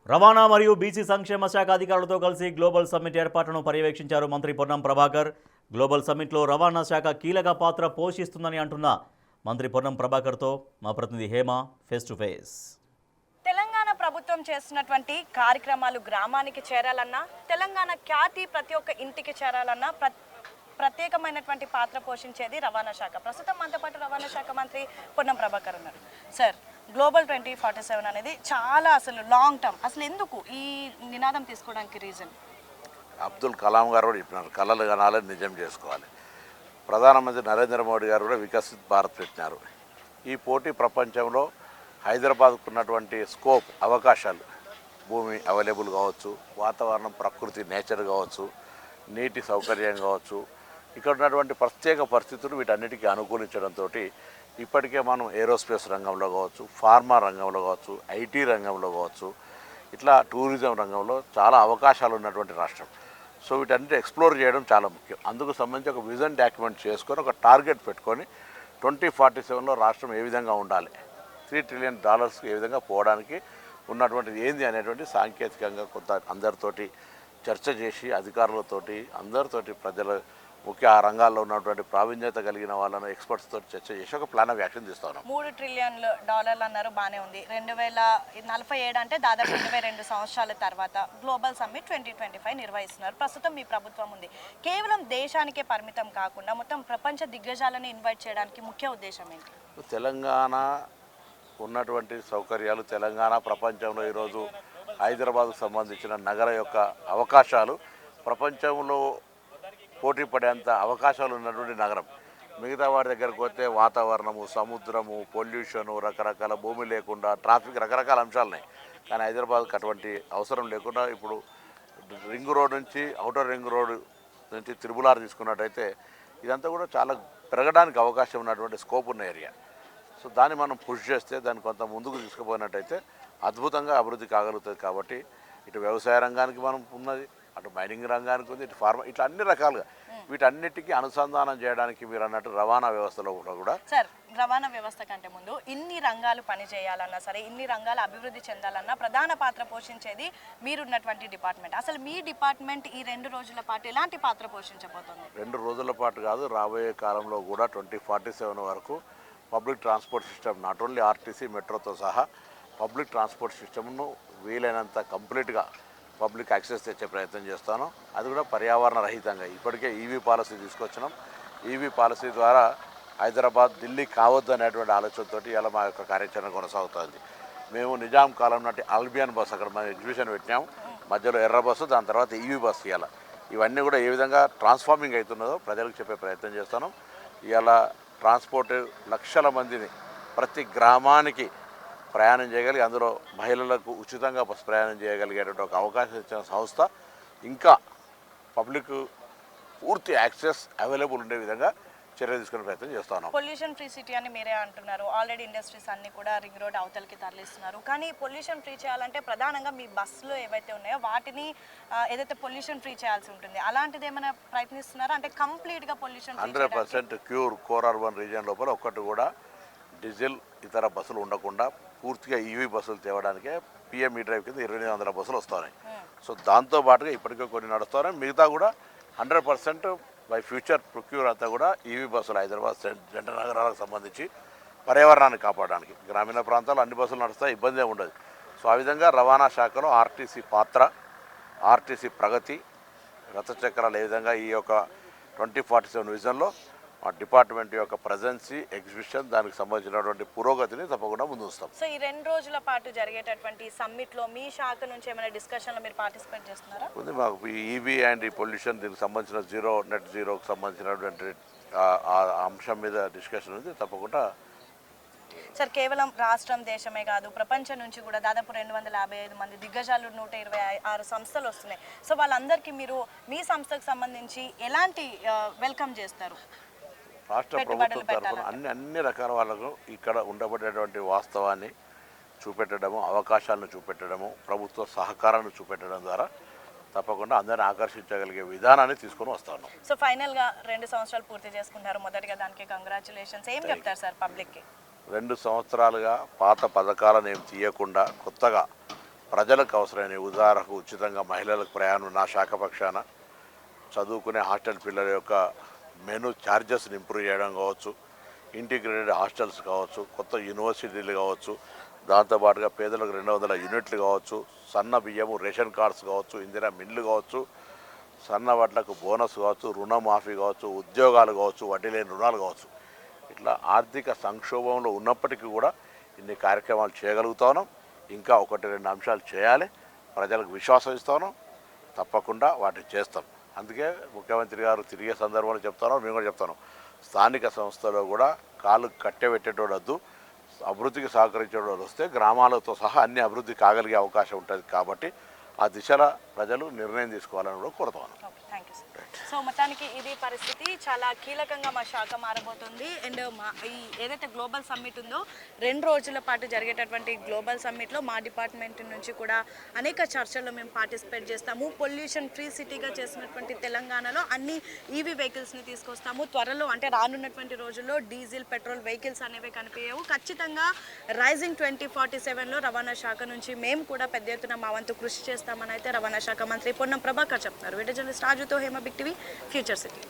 రవాణా మరియు బీసీ సంక్షేమ శాఖ అధికారులతో కలిసి గ్లోబల్ సమ్మిట్ ఏర్పాట్లను పర్యవేక్షించారు మంత్రి పొన్నం ప్రభాకర్. గ్లోబల్ సమ్మిట్లో రవాణా శాఖ కీలక పాత్ర పోషిస్తుందని అంటున్న మంత్రి పొన్నం ప్రభాకర్తో మా ప్రతినిధి Hema face to face. Telangana ప్రభుత్వం చేస్తున్నటువంటి కార్యక్రమాలు గ్రామానికి చేరాలన్నా, తెలంగాణ ఖ్యాతి ప్రతి ఒక్క ఇంటికి చేరాలన్నా ప్రత్యేకమైనటువంటి పాత్ర పోషించేది రవాణా శాఖ. ప్రస్తుతం మనతో పాటు రవాణా శాఖ మంత్రి పొన్నం ప్రభాకర్ ఉన్నారు. సార్, గ్లోబల్ 2047 అనేది చాలా అసలు లాంగ్ టర్మ్. అసలు ఎందుకు ఈ నినాదం తీసుకోవడానికి రీజన్? అబ్దుల్ కలాం గారు కూడా చెప్పినారు, కళలు కనాలని నిజం చేసుకోవాలి. ప్రధానమంత్రి నరేంద్ర మోడీ గారు కూడా వికసిత్ భారత్ పెట్టినారు. ఈ పోటీ ప్రపంచంలో హైదరాబాద్కు ఉన్నటువంటి స్కోప్, అవకాశాలు, భూమి అవైలబుల్ కావచ్చు, వాతావరణం, ప్రకృతి, నేచర్ కావచ్చు, నీటి సౌకర్యం కావచ్చు, ఇక్కడ ఉన్నటువంటి ప్రత్యేక పరిస్థితులు వీటన్నిటికీ అనుకూలించడంతో ఇప్పటికే మనం ఏరోస్పేస్ రంగంలో కావచ్చు, ఫార్మా రంగంలో కావచ్చు, ఐటీ రంగంలో కావచ్చు, ఇట్లా టూరిజం రంగంలో చాలా అవకాశాలు ఉన్నటువంటి రాష్ట్రం. సో వీటన్నిటి ఎక్స్ప్లోర్ చేయడం చాలా ముఖ్యం. అందుకు సంబంధించి ఒక విజన్ డాక్యుమెంట్ చేసుకొని ఒక టార్గెట్ పెట్టుకొని 2047లో రాష్ట్రం ఏ విధంగా ఉండాలి, $3 ట్రిలియన్ ఏ విధంగా పోవడానికి ఉన్నటువంటిది ఏంది అనేటువంటి సాంకేతికంగా కొంత అందరితోటి చర్చ చేసి, అధికారులతోటి, అందరితోటి, ప్రజల ముఖ్య ఆ రంగాల్లో ఉన్నటువంటి ప్రావీణ్యత కలిగిన వాళ్ళను ఎక్స్పర్ట్స్ తోటి చర్చ చేసి ఒక ప్లాన్ ఆఫ్ యాక్షన్ తీస్తున్నాం. $3 ట్రిలియన్ అన్నారు, బాగానే ఉంది. 2047 అంటే దాదాపు 22 సంవత్సరాల తర్వాత గ్లోబల్ సమ్మిట్ 2025 నిర్వహిస్తున్నారు. ప్రస్తుతం మీ ప్రభుత్వం ఉంది. కేవలం దేశానికే పరిమితం కాకుండా మొత్తం ప్రపంచ దిగ్గజాలను ఇన్వైట్ చేయడానికి ముఖ్య ఉద్దేశం ఏంటి? తెలంగాణ ఉన్నటువంటి సౌకర్యాలు, తెలంగాణ ప్రపంచంలో ఈరోజు హైదరాబాద్కు సంబంధించిన నగర యొక్క అవకాశాలు, ప్రపంచంలో పోటీ పడేంత అవకాశాలు ఉన్నటువంటి నగరం. మిగతా వారి దగ్గరకు పోతే వాతావరణము, సముద్రము, పొల్యూషను, రకరకాల భూమి లేకుండా, ట్రాఫిక్, రకరకాల అంశాలున్నాయి. కానీ హైదరాబాద్కి అటువంటి అవసరం లేకుండా ఇప్పుడు రింగ్ రోడ్ నుంచి, ఔటర్ రింగ్ రోడ్ నుంచి త్రిబులార్ తీసుకున్నట్టయితే ఇదంతా కూడా చాలా పెరగడానికి అవకాశం ఉన్నటువంటి స్కోప్ ఉన్న ఏరియా. సో దాన్ని మనం పుష్ చేస్తే, దాన్ని కొంత ముందుకు తీసుకుపోయినట్టయితే అద్భుతంగా అభివృద్ధి కాగలుగుతుంది. కాబట్టి ఇటు వ్యవసాయ రంగానికి మనం ఉన్నది, అటు మైనింగ్ రంగానికి ఉంది, ఇటు ఫార్మా, ఇట్లా అన్ని రకాలుగా వీటన్నిటికీ అనుసంధానం చేయడానికి మీరు అన్నట్టు రవాణా వ్యవస్థలో కూడా. సార్, రవాణా వ్యవస్థ కంటే ముందు ఇన్ని రంగాలు పనిచేయాలన్నా సరే, ఇన్ని రంగాలు అభివృద్ధి చెందాలన్నా ప్రధాన పాత్ర పోషించేది మీరున్నటువంటి డిపార్ట్మెంట్. అసలు మీ డిపార్ట్మెంట్ ఈ 2 రోజుల పాటు ఎలాంటి పాత్ర పోషించబోతుంది? 2 రోజుల పాటు కాదు, రాబోయే కాలంలో కూడా 2047 వరకు public transport system, not only RTC, మెట్రోతో సహా పబ్లిక్ ట్రాన్స్పోర్ట్ సిస్టమ్ను వీలైనంత కంప్లీట్గా పబ్లిక్ యాక్సెస్ తెచ్చే ప్రయత్నం చేస్తాను. అది కూడా పర్యావరణ రహితంగా. ఇప్పటికే ఈవీ పాలసీ తీసుకొచ్చినాం. ఈవీ పాలసీ ద్వారా హైదరాబాద్ ఢిల్లీ కావద్దు అనేటువంటి ఆలోచనతో ఇలా మా యొక్క కార్యాచరణ కొనసాగుతుంది. మేము నిజాం కాలం నాటి అల్బియన్ బస్సు అక్కడ మనం ఎగ్జిబిషన్ పెట్టినాం, మధ్యలో ఎర్ర బస్సు, దాని తర్వాత ఈవీ బస్సు. ఇలా ఇవన్నీ కూడా ఏ విధంగా ట్రాన్స్ఫార్మింగ్ అవుతున్నదో ప్రజలకు చెప్పే ప్రయత్నం చేస్తాను. ఇలా ట్రాన్స్పోర్ట్ లక్షల మందిని ప్రతి గ్రామానికి ప్రయాణం చేయగలిగి, అందులో మహిళలకు ఉచితంగా బస్సు ప్రయాణం చేయగలిగేటువంటి ఒక అవకాశం ఇచ్చిన సంస్థ. ఇంకా పబ్లిక్ పూర్తి యాక్సెస్ అవైలబుల్ ఉండే విధంగా చర్య తీసుకునే ప్రయత్నం చేస్తాను. పొల్యూషన్ ఫ్రీ సిటీ అని మీరే అంటున్నారు. ఆల్రెడీ ఇండస్ట్రీస్ అన్ని కూడా రింగ్ రోడ్ అవతలకి తరలిస్తున్నారు. కానీ పొల్యూషన్ ఫ్రీ చేయాలంటే ప్రధానంగా మీ బస్సులు ఏవైతే ఉన్నాయో వాటిని ఏదైతే పొల్యూషన్ ఫ్రీ చేయాల్సి ఉంటుంది, అలాంటిది ఏమైనా ప్రయత్నిస్తున్నారా? అంటే కంప్లీట్గా pollution 100% cure core urban region లోపల ఒక్కటి కూడా డీజిల్ ఇతర బస్సులు ఉండకుండా పూర్తిగా ఈవీ బస్సులు తేవడానికే పిఎంఈ డ్రైవ్ కింద 2800 బస్సులు వస్తున్నాయి. సో దాంతోపాటుగా ఇప్పటికే కొన్ని నడుస్తున్నాయి. మిగతా కూడా 100% బై ఫ్యూచర్ ప్రొక్యూర్ అంతా కూడా ఈవీ బస్సులు హైదరాబాద్ జంట నగరాలకు సంబంధించి పర్యావరణాన్ని కాపాడడానికి. గ్రామీణ ప్రాంతాల్లో అన్ని బస్సులు నడుస్తాయి, ఇబ్బంది ఉండదు. సో ఆ విధంగా రవాణా శాఖలో ఆర్టీసీ పాత్ర, ఆర్టీసీ ప్రగతి, రథచక్రాలు ఏ విధంగా ఈ యొక్క 2047 విజన్లో మా డిపార్ట్మెంట్ యొక్క ప్రజెన్సీ, ఎగ్జిబిషన్, దానికి సంబంధించినటువంటి పురోగతిని తప్పకుండా ముందు వస్తాం. సో ఈ 2 రోజుల పాటు జరిగేటటువంటి సమ్మిట్లో మీ శాఖ నుంచి ఏమైనా డిస్కషన్లో మీరు పార్టిసిపేట్ చేస్తున్నారా? ఉంది. మాకు ఈవీ అండ్ ఈ పొల్యూషన్, దీనికి సంబంధించిన నెట్ జీరోకి సంబంధించినటువంటి అంశం మీద డిస్కషన్ ఉంది. తప్పకుండా సార్, కేవలం రాష్ట్రం, దేశమే కాదు, ప్రపంచం నుంచి కూడా దాదాపు 255 మంది దిగ్గజాలు, 126 సంస్థలు వస్తున్నాయి. సో వాళ్ళందరికీ మీరు మీ సంస్థకు సంబంధించి ఎలాంటి వెల్కమ్ చేస్తారు? రాష్ట్ర ప్రభుత్వం తరఫున అన్ని రకాల వాళ్ళకు ఇక్కడ ఉండబడేటువంటి వాస్తవాన్ని చూపెట్టడము, అవకాశాలను చూపెట్టడము, ప్రభుత్వ సహకారాన్ని చూపెట్టడం ద్వారా తప్పకుండా అందరిని ఆకర్షించగలిగే విధానాన్ని తీసుకొని వస్తాను. సో ఫైనల్గా 2 సంవత్సరాలు పూర్తి చేసుకుంటారు. మొదటిగా దానికి కంగ్రాచులేషన్స్. ఏం చెప్తారు సార్ పబ్లిక్కి? 2 సంవత్సరాలుగా పాత పథకాలను ఏం తీయకుండా కొత్తగా ప్రజలకు అవసరమైన ఉదాహరణకు ఉచితంగా మహిళలకు ప్రయాణం నా శాఖ పక్షాన, చదువుకునే హాస్టల్ పిల్లల యొక్క మెను ఛార్జెస్ని ఇంప్రూవ్ చేయడం కావచ్చు, ఇంటిగ్రేటెడ్ హాస్టల్స్ కావచ్చు, కొత్త యూనివర్సిటీలు కావచ్చు, దాంతోపాటుగా పేదలకు 200 యూనిట్లు కావచ్చు, సన్న బియ్యము రేషన్ కార్డ్స్ కావచ్చు, ఇందిరా మిల్లు కావచ్చు, సన్న వడ్లకు బోనస్ కావచ్చు, రుణమాఫీ కావచ్చు, ఉద్యోగాలు కావచ్చు, వడ్డీ లేని రుణాలు కావచ్చు. ఇట్లా ఆర్థిక సంక్షోభంలో ఉన్నప్పటికీ కూడా ఇన్ని కార్యక్రమాలు చేయగలుగుతాను. ఇంకా 1-2 అంశాలు చేయాలి, ప్రజలకు విశ్వాసం ఇస్తాను, తప్పకుండా వాటిని చేస్తాం. అందుకే ముఖ్యమంత్రి గారు తిరిగే సందర్భంలో చెప్తాను, మేము కూడా చెప్తాను, స్థానిక సంస్థలో కూడా కాలు కట్టెబెట్టేటోడు వద్దు, అభివృద్ధికి సహకరించేటోడు వస్తే గ్రామాలతో సహా అన్ని అభివృద్ధి కాగలిగే అవకాశం ఉంటుంది. కాబట్టి ఆ దిశలో ప్రజలు నిర్ణయం తీసుకోవాలని కూడా కోరుతాను. Thank you sir. సో మొత్తానికి ఇది పరిస్థితి, చాలా కీలకంగా మా శాఖ మారబోతుంది. అండ్ మా ఈ ఏదైతే గ్లోబల్ సమ్మిట్ ఉందో 2 రోజుల పాటు జరిగేటటువంటి గ్లోబల్ సమ్మిట్లో మా డిపార్ట్మెంట్ నుంచి కూడా అనేక చర్చల్లో మేము పార్టిసిపేట్ చేస్తాము. పొల్యూషన్ ఫ్రీ సిటీగా చేసినటువంటి తెలంగాణలో అన్ని ఈవీ వెహికల్స్ని తీసుకొస్తాము. త్వరలో అంటే రానున్నటువంటి రోజుల్లో డీజిల్ పెట్రోల్ వెహికల్స్ అనేవి కనిపించవు. ఖచ్చితంగా రైజింగ్ 2047లో రవాణా శాఖ నుంచి మేము కూడా పెద్ద ఎత్తున మా వంతు కృషి చేస్తామని అయితే రవాణా శాఖ మంత్రి పొన్నం ప్రభాకర్ చెప్తున్నారు. వీడియో జర్నలిస్ట్ రాజుతో Hema Big TV Future city.